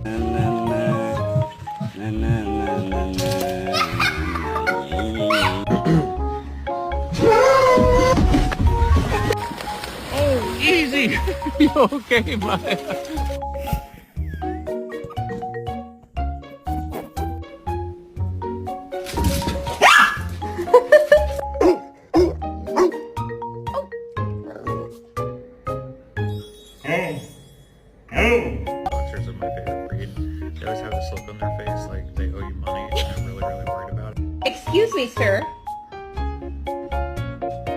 Oh, easy. You okay, bud? Boxers are my favorite breed. They always have this look on their face like they owe you money and they're really, really worried about it. Excuse me, sir.